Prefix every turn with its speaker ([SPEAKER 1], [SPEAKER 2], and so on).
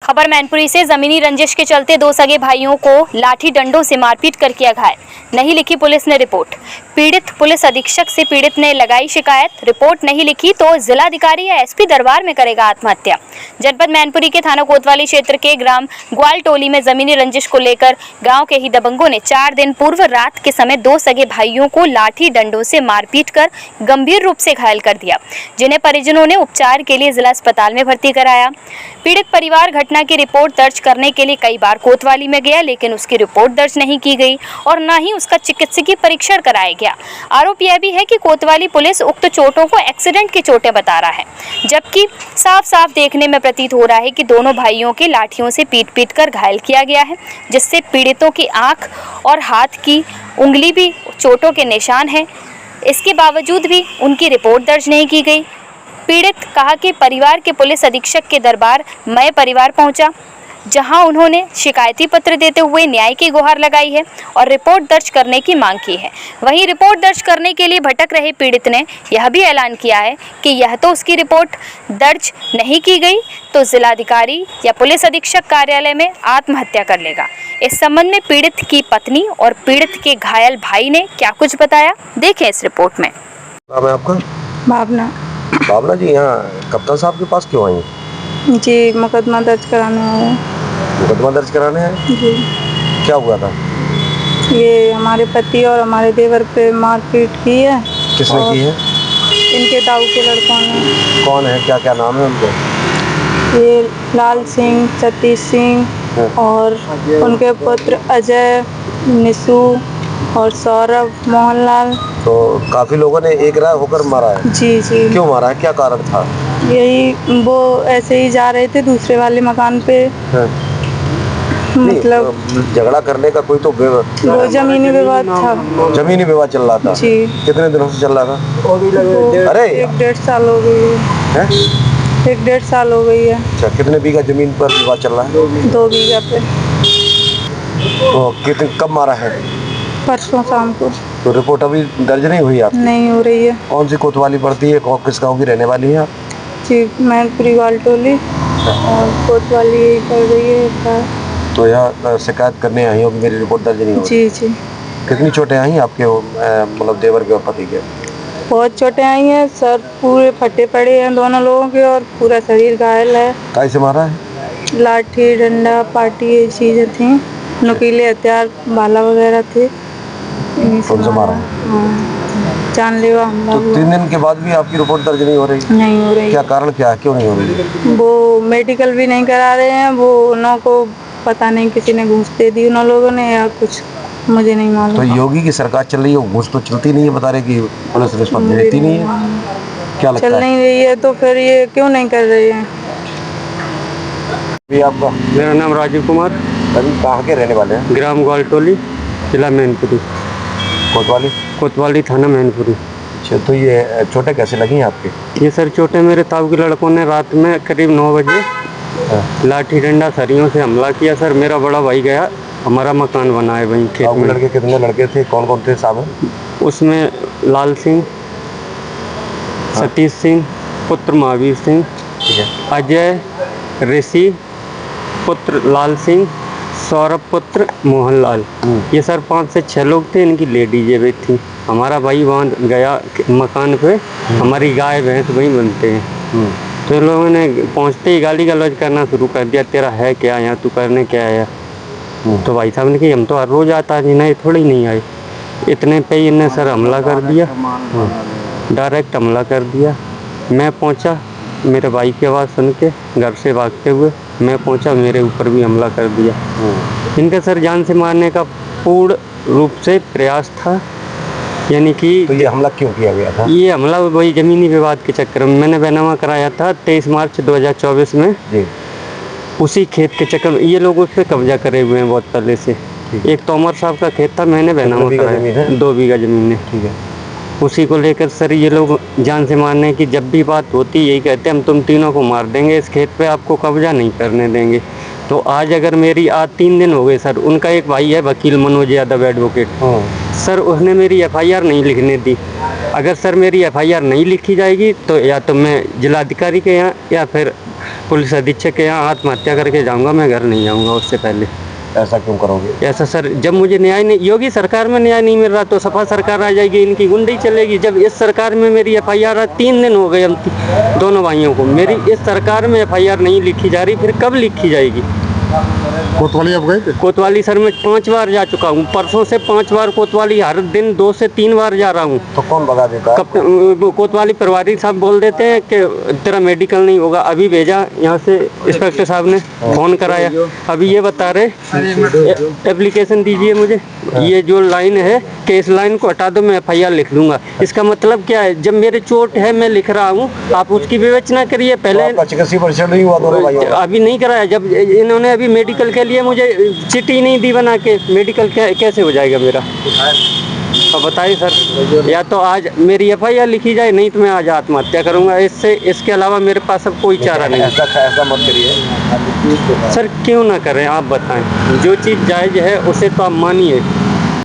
[SPEAKER 1] खबर मैनपुरी से। जमीनी रंजिश के चलते दो सगे भाइयों को लाठी डंडों से मारपीट कर किया घायल, नहीं लिखी पुलिस ने रिपोर्ट। पीड़ित पुलिस अधीक्षक से पीड़ित ने लगाई शिकायत, रिपोर्ट नहीं लिखी तो जिलाधिकारी या एसपी दरबार में करेगा आत्महत्या। जनपद मैनपुरी के थाना कोतवाली क्षेत्र के ग्राम ग्वालटोली में जमीनी रंजिश को लेकर गांव के ही दबंगों ने 4 दिन पूर्व रात के समय दो सगे भाइयों को लाठी डंडों से मारपीट कर गंभीर रूप से घायल कर दिया, जिन्हें परिजनों ने उपचार के लिए जिला अस्पताल में भर्ती कराया। पीड़ित परिवार घटना की रिपोर्ट दर्ज करने के लिए कई बार कोतवाली में गया, लेकिन उसकी रिपोर्ट दर्ज नहीं की गई और न ही उसका चिकित्सकीय परीक्षण कराया गया। आरोप यह भी है कि कोतवाली पुलिस उक्त चोटों को एक्सीडेंट की चोटें बता रहा है, जबकि साफ साफ देखने में प्रतीत हो रहा है कि दोनों भाइयों के लाठियों से पीट कर घायल किया गया है, जिससे पीड़ितों की आंख और हाथ की उंगली भी चोटों के निशान हैं। इसके बावजूद भी उनकी रिपोर्ट दर्ज नहीं की गई। पीड़ित कहा कि परिवार के पुलिस अधीक्षक के दरबार मय परिवार पहुंचा, जहां उन्होंने शिकायती पत्र देते हुए न्याय की गुहार लगाई है और रिपोर्ट दर्ज करने की मांग की है। वहीं रिपोर्ट दर्ज करने के लिए भटक रहे पीड़ित ने यह भी ऐलान किया है कि यह तो उसकी रिपोर्ट दर्ज नहीं की गई तो जिलाधिकारी या पुलिस अधीक्षक कार्यालय में आत्महत्या कर लेगा। इस संबंध में पीड़ित की पत्नी और पीड़ित के घायल भाई ने क्या कुछ बताया, देखें इस रिपोर्ट में।
[SPEAKER 2] नाम है आपका?
[SPEAKER 3] भावना।
[SPEAKER 2] भावना जी, यहाँ कप्तान साहब के पास क्यों आई?
[SPEAKER 3] जी, मुकदमा दर्ज कराने आए।
[SPEAKER 2] मुकदमा दर्ज कराने हैं?
[SPEAKER 3] जी।
[SPEAKER 2] क्या हुआ था?
[SPEAKER 3] ये हमारे पति और हमारे देवर पे मारपीट की है।
[SPEAKER 2] किसने की है?
[SPEAKER 3] इनके ताऊ के लड़कों ने।
[SPEAKER 2] कौन है, क्या क्या नाम है उनके?
[SPEAKER 3] ये लाल सिंह, सतीश सिंह और उनके पुत्र अजय, निशु और सौरभ, मोहनलाल।
[SPEAKER 2] तो काफी लोगों ने एक राय होकर मारा है?
[SPEAKER 3] जी जी।
[SPEAKER 2] क्यों मारा है, क्या कारण था?
[SPEAKER 3] यही वो ऐसे ही जा रहे थे दूसरे वाले मकान पे। मतलब
[SPEAKER 2] झगड़ा करने का कोई तो
[SPEAKER 3] वो जमीनी विवाद था।
[SPEAKER 2] जमीनी विवाद चल रहा था
[SPEAKER 3] जी।
[SPEAKER 2] कितने दिनों से चल रहा था? अरे
[SPEAKER 3] 1-1.5 साल हो गई है। 1-1.5 साल हो गई है।
[SPEAKER 2] अच्छा, कितने बीघा जमीन पर विवाद चल रहा है?
[SPEAKER 3] 2 बीघा पे।
[SPEAKER 2] तो कितने कब मारा है?
[SPEAKER 3] परसों शाम को।
[SPEAKER 2] तो रिपोर्ट अभी दर्ज नहीं हुई आप?
[SPEAKER 3] नहीं हो रही है।
[SPEAKER 2] कौन सी कोतवाली पड़ती है, किस गाँव की रहने वाली है आप?
[SPEAKER 3] जी, मैनपुरी ग्वालटोली और कोतवाली कर रही है।
[SPEAKER 2] तो यहाँ शिकायत करने आई हो कि मेरी रिपोर्ट दर्ज नहीं हो रही?
[SPEAKER 3] जी जी।
[SPEAKER 2] कितनी चोटें आई आपके मतलब देवर के और पति के?
[SPEAKER 3] बहुत चोटें आई हैं सर, पूरे फटे पड़े हैं दोनों लोगों के और पूरा शरीर घायल है।
[SPEAKER 2] काहे से मारा है?
[SPEAKER 3] लाठी डंडा पाटी ये चीज़ें थी, नुकीले हथियार भाला वगैरह थे।
[SPEAKER 2] कौन सा मारा है?
[SPEAKER 3] जानलेवा हमला
[SPEAKER 2] तो
[SPEAKER 3] हुआ।
[SPEAKER 2] 3 दिन के बाद भी आपकी रिपोर्ट दर्ज नहीं हो रही?
[SPEAKER 3] नहीं हो रही।
[SPEAKER 2] क्या कारण क्या है, क्यों नहीं हो रही?
[SPEAKER 3] वो मेडिकल भी नहीं करा रहे हैं, वो उन को पता नहीं किसी ने घूस दे दी उन लोगों ने या कुछ, मुझे नहीं मालूम।
[SPEAKER 2] तो योगी की सरकार चल रही है, घूस तो चलती नहीं है, बता रहे कि पुलिस रिश्वत देती नहीं है, क्या लगता है?
[SPEAKER 3] चल नहीं रही है तो फिर ये क्यों नहीं कर रही है?
[SPEAKER 2] भी आपका?
[SPEAKER 4] मेरा नाम राजीव कुमार।
[SPEAKER 2] अभी कहाँ के रहने वाले हैं?
[SPEAKER 4] ग्राम ग्वालटोली, जिला मैनपुरी।
[SPEAKER 2] कोतवाली?
[SPEAKER 4] कोतवाली थाना मैनपुरी।
[SPEAKER 2] अच्छा, तो ये चोटें कैसे लगी आपके?
[SPEAKER 4] ये सर चोटें मेरे ताऊ के लड़कों ने रात में करीब 9 बजे लाठी डंडा सरियों से हमला किया सर। मेरा बड़ा भाई गया, हमारा मकान बना है वहीं खेत में।
[SPEAKER 2] लड़के कितने लड़के थे, कौन कौन थे साहब?
[SPEAKER 4] उसमें लाल सिंह, सतीश सिंह पुत्र महावीर सिंह, अजय ऋषि पुत्र लाल सिंह, सौरभ पुत्र मोहनलाल। ये सर 5 से 6 लोग थे, इनकी लेडीजें भी थी। हमारा भाई वहाँ गया मकान पे, हमारी गाय भैंस वहीं बनते हैं। तो इन लोगों ने पहुँचते ही गाली गलौज करना शुरू कर दिया, तेरा है क्या यहाँ, तू करने क्या आया? तो भाई साहब ने कहा हम तो हर रोज़ आता जी, नहीं थोड़ी नहीं आए। इतने पे इन्हें सर हमला कर दिया, डायरेक्ट हमला कर दिया। मैं पहुँचा, मेरे भाई की आवाज़ सुन के घर से भागते हुए मैं पहुंचा, मेरे ऊपर भी हमला कर दिया। इनके सर जान से मारने का पूर्ण रूप से प्रयास था, यानी कि।
[SPEAKER 2] तो ये हमला क्यों किया गया था?
[SPEAKER 4] ये हमला वही जमीनी विवाद के चक्कर में। मैंने बैनामा कराया था 23 मार्च 2024 में जी। उसी खेत के चक्कर में ये लोग उस पर कब्जा करे हुए हैं बहुत पहले से। एक तोमर साहब का खेत था, मैंने बैनामा कराया 2 बीघा जमीन है। ठीक है। उसी को लेकर सर ये लोग जान से मारने की जब भी बात होती यही कहते हैं हम तुम तीनों को मार देंगे, इस खेत पे आपको कब्जा नहीं करने देंगे। तो आज अगर मेरी आज 3 दिन हो गए सर। उनका एक भाई है वकील मनोज यादव एडवोकेट, सर उसने मेरी FIR नहीं लिखने दी। अगर सर मेरी FIR नहीं लिखी जाएगी तो या तो मैं जिलाधिकारी के यहाँ या फिर पुलिस अधीक्षक के यहाँ आत्महत्या करके जाऊंगा, मैं घर नहीं जाऊंगा उससे पहले।
[SPEAKER 2] ऐसा क्यों करोगे?
[SPEAKER 4] ऐसा सर, जब मुझे न्याय नहीं, योगी सरकार में न्याय नहीं मिल रहा तो सपा सरकार आ जाएगी, इनकी गुंडई चलेगी। जब इस सरकार में मेरी FIR 3 दिन हो गए हम दोनों भाइयों को, मेरी इस सरकार में FIR नहीं लिखी जा रही, फिर कब लिखी जाएगी?
[SPEAKER 5] कोतवाली आप गए थे?
[SPEAKER 4] कोतवाली सर मैं 5 बार जा चुका हूँ, परसों से 5 बार कोतवाली, हर दिन 2 से 3 बार जा रहा हूँ।
[SPEAKER 2] तो कौन भगा देता है?
[SPEAKER 4] वो कोतवाली प्रभारी साहब बोल देते हैं कि तेरा मेडिकल नहीं होगा। अभी भेजा यहाँ से इंस्पेक्टर साहब ने फ़ोन कराया, अभी ये बता रहे एप्लीकेशन दीजिए मुझे, ये जो लाइन है कि इस लाइन को हटा दो, मैं FIR लिख दूंगा। इसका मतलब क्या है? जब मेरे चोट है मैं लिख रहा हूँ, आप उसकी विवेचना करिए। पहले
[SPEAKER 2] आपका चिकित्सीय परीक्षण नहीं हुआ दोनों भाइयों का?
[SPEAKER 4] अभी नहीं कराया, जब इन्होंने अभी मेडिकल के लिए मुझे चिट्ठी नहीं दी बना के, मेडिकल कैसे हो जाएगा मेरा? अब बताइए सर, या तो आज मेरी FIR लिखी जाए, नहीं तो मैं आज आत्महत्या करूंगा। इसके अलावा मेरे पास अब कोई चारा नहीं।
[SPEAKER 2] ऐसा मत करिए
[SPEAKER 4] सर, क्यों ना करें, आप बताएं। जो चीज़ जायज़ है उसे तो आप मानिए।